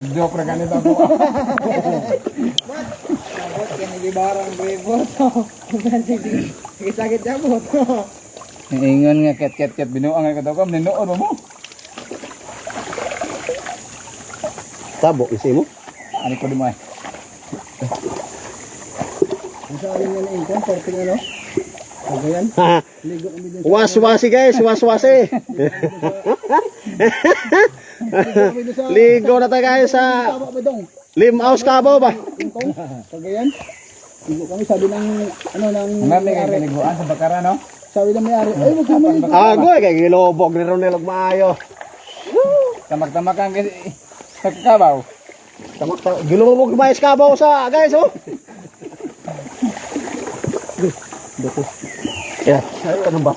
Joke na ganito ako. Sabot yan, hindi barang brebot. Sige sakit jabot. Ingon nga ket binuang nga kato ko, ninuod mo. Tabo, isi mo? Ano ko di mo eh. Ang saan nga na income, porting ano? Pagayan, ligo kami dun Was-wasi guys, was-wasi. Ligo na tayo guys sa Tama ba dong? Limaus Cabo ba? Ingkong, pagayan. Ligo kami, sabi ng, ano, ng Nga may kaliguan sa bakara no? sabi ng may-ari, ay huwag kami ligo. Agoy kay gilobog ni Ronel og maayo. Tamak-tamak ang sa kakabaw. Gilobog mais Cabo sa guys oh. Dito. Ya, anong ba?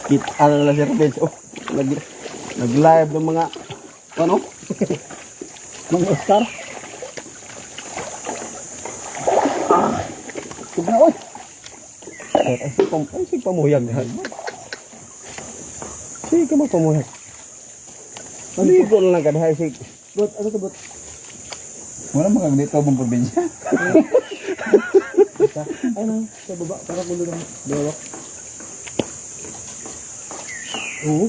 Kita na lang si Rubens oh. Nag-live ng mga ano? Mga Oscar. Huwag na, oy. Ay, sige pamuyag. Sige ka magpamuyag. Maligo na lang kadahay sige. Bot, ano to bot? Wala mga ganito mong probinsya. Ano, sa baba, para kulo ng bewak. Oo.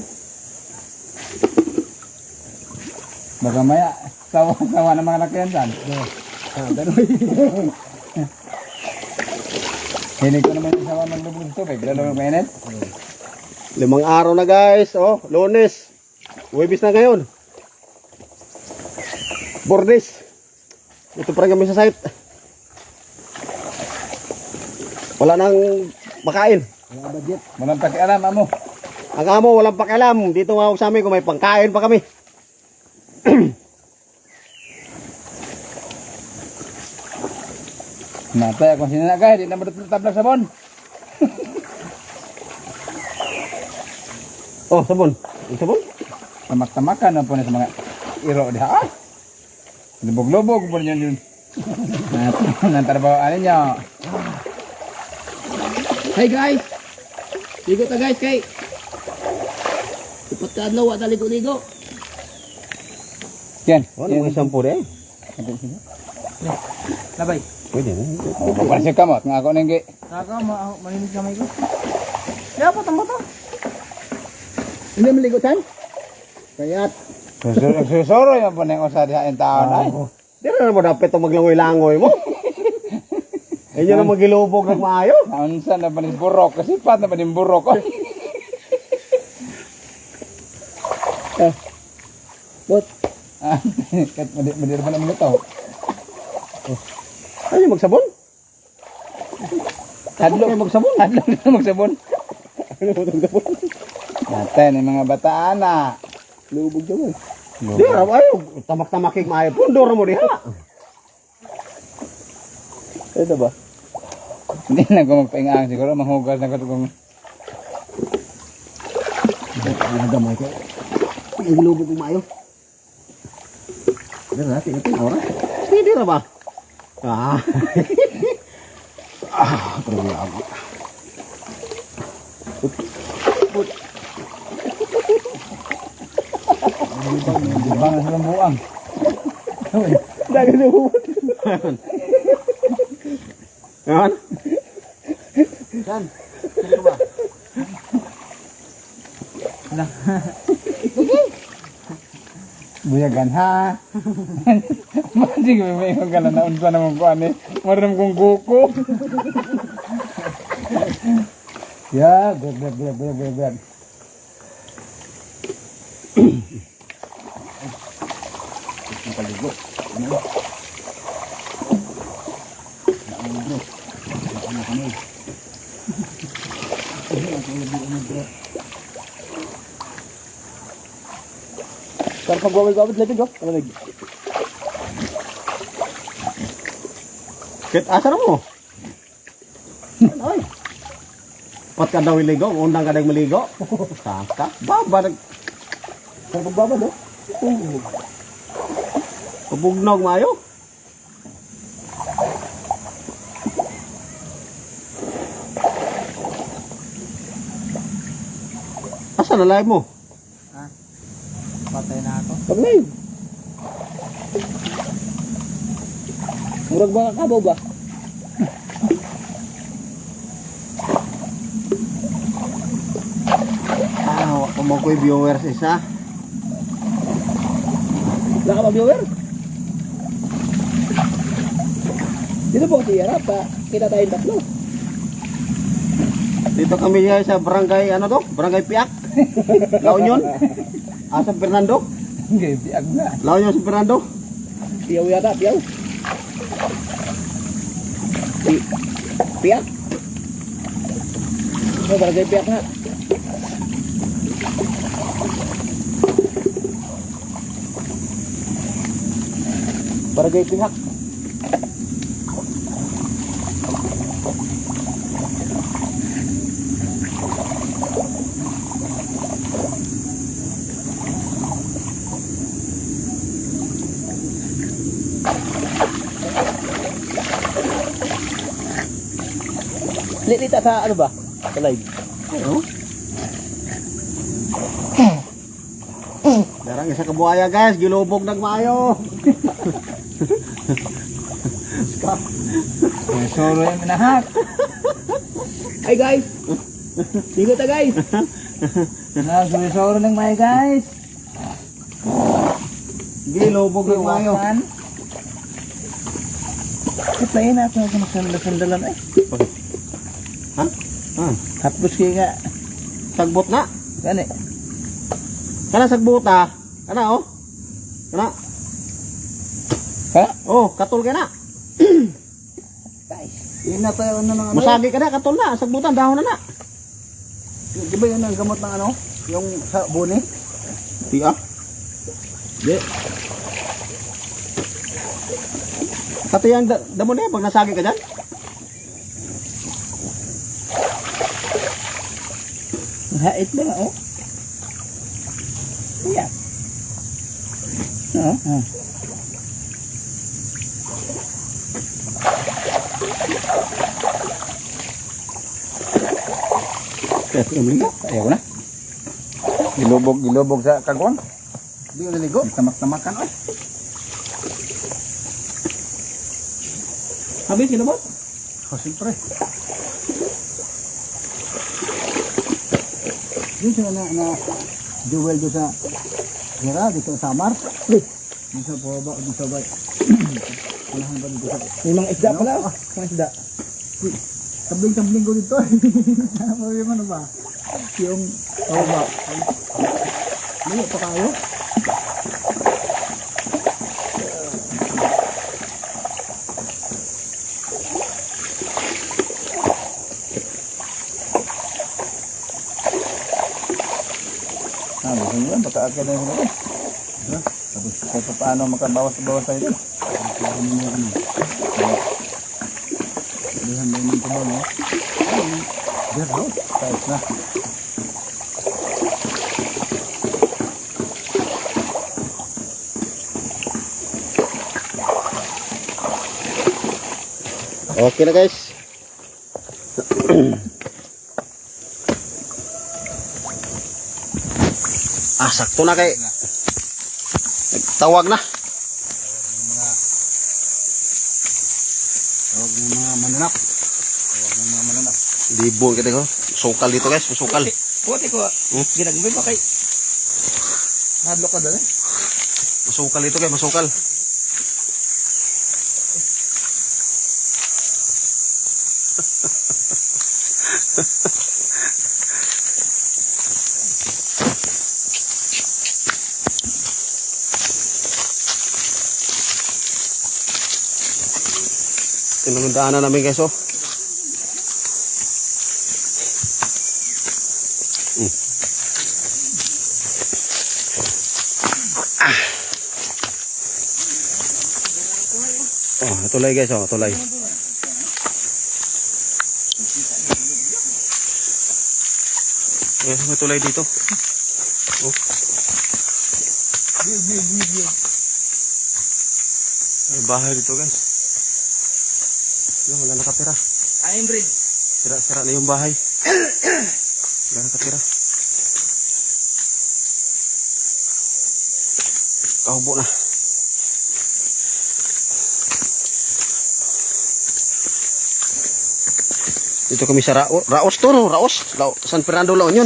Baka maya, sawa ng mga lakyan Danoy. Hinig ko naman yung sawa ng lubog ng tubig. Lalo ng mainit. 5 araw na guys, oh, Lunes. Huwebes na ngayon. Bordes. Ito pa rin kami sa site. Wala nang makain. Wala budget. Walang pakialam amo. Ang amo walang pakialam. Dito nga sa amin kung may pangkain pa kami. Natay akong sinanagay. Di na matablang sabon. Oh, sabon. Yung sabon? Tamak-tamakan na po na sa mga iro diha. Ah! Lubog-lubog po niyo yun. Nantarbaho ninyo. Hey guys! Ligo ta guys kay. Ipat ka adlaw, wata ligo-ligo. Yan. Ano yung isang puri eh? Labay. Pwede na. Papalasig kamot. Nga ako nanggi. Kaka, malinis kamay ko. Kaya pa tamba to. Hindi maligo tan? Kayat. Susuro yung po na yung usa diha yung taon ay. Di na naman dapat itong maglangoy-langoy mo. Ayun na magilubog ng maayo. Naunsa na ba ni burok? Kasi pat na ba ni burok? Bot. Kahit madir pa naman ito. Ano magsabon? Hadlok na magsabon. Hadlok na magsabon. Ano mo itong sabon? Natin yung mga bataan na. Lubog naman. Di na, ayaw. Tamak-tamakik maayo. Pundor mo diha. Ito ba? Hindi na ko magpaingaan siguro. Manghugas na ko ito kung... Ang gamay ko. Ang lubog ng maayo. Di na, tingnan ito. Ora. Hindi na ba? Ah. Terlalu lama. Bang na silang buang. Dagan na bumot. Yan. Yan. Sino ba? Buyagan ha. Masig may kong gala na unsa naman ko ani. Maram kong kuko. Ya, gad. Paligo. Ano? Saan pag-gawid lagi ko? Ano lagi? Kit asa mo? Ay! Pat ka daw iligo, undang ka dang maligo. Saka, baba nag Saan pagbabad oh? pabugnog maayo. Asa na live mo? Ha? Patay na ako. Pag live. Murag ba kabaw ba? Kung mo ko'y viewers isa. Wala ka ba viewer? Dito po si Yarap pa. Kita tayong tatlo. Dito kami sa barangay, ano to? Barangay Piak. La Union. San Fernando. Hindi, biag na. La Union, San Fernando. Piyaw yata, piyaw. Piyak? Oh, barangay piyak nga. Barangay piyak. Lilita sa ano ba? Sa live. Ano? Darang isa kabuaya guys, gilubog ng maayo. Solo yung minahak. Ay guys! Tigo ta guys! Solo ng may guys. Gilubog ng maayo. Ito na ito sa sandalan eh. Ha? Hapos kayo nga. Sagbot na. Gani. Kana sagbot ah. Kana oh. Kana. Ha? Oh, katol ka na. Guys! Yun na tayo ano ng ano. Masagi ka na, katol na. Sagbutan, dahon na na. Di ba yun ang gamot ng ano? Yung sa buni? Di ah. Di. Pati yung damo na yan, pag nasagi ka dyan. Hait ba oh? Iya. Oh. Ayaw ko na. Gilubog sa kagwang. Di ko naligo. Tamak-tamakan oy. Habis, kinabot. Oh, siyempre. Yun siya na jewel doon sa Hira, dito sa Samar. Dito sa Paba, dito sa Bay. Unahan ba dito sa... May mga isda pala. Mga isda. Tabling-tabling ko dito. Sabi mo ano ba? Yung Paba. Layo pa kayo? Gusto nyo yan, pagkaakit na sila rin. Tapos kahit paano makabawas-bawas tayo din. Diyan may nang tumaw, no? Diyan, no? Kahit na. Okay na guys. Sakto na kay. Tawag na. Tawag ng mga mananap. Libo kita ko. Sukal dito guys, sukal. Puti ko, ginagmay pa kay. Hadlo ka doon eh. Masukal dito guys, masukal. Tinunundaanan namin guys oh. Oh, tulay guys oh, tulay. May tulay dito. Oh. May bahay dito guys. Wala nakatira. Ayun, bridge. Sira-sira na yung bahay. Wala nakatira. Kahubo na. Dito kami sa Raos to, no? Raos. San Fernando La Union.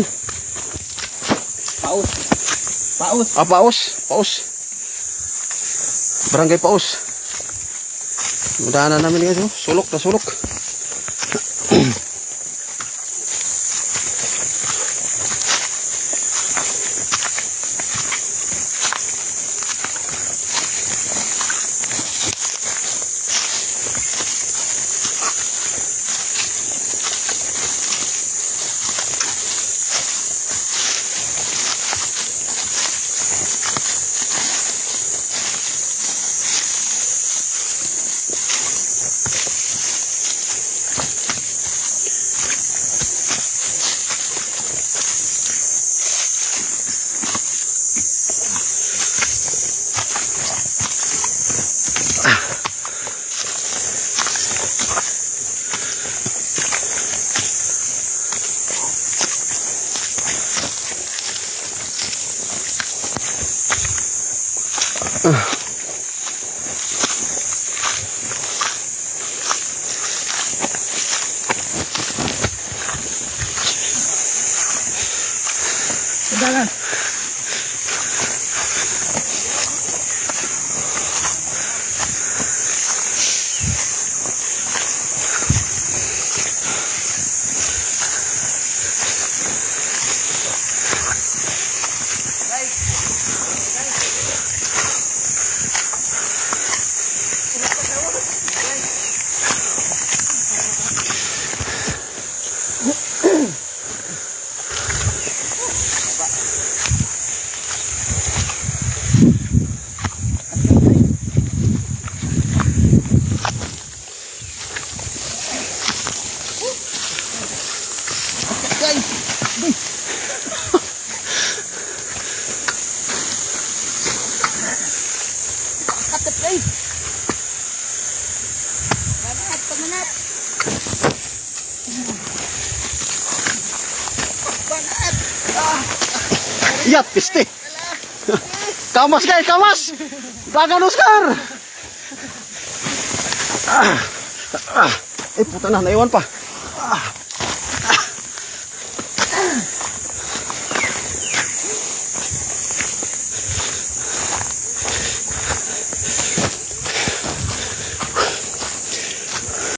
Paus. Paus. Ah, Paos. Paos. Barangay Paos. Madaanan namin guys, oh. Sulok na sulok. Dalan. Iyat, piste. Kamas guys, kamas. Dagan Oscar. Puta na, naiwan pa.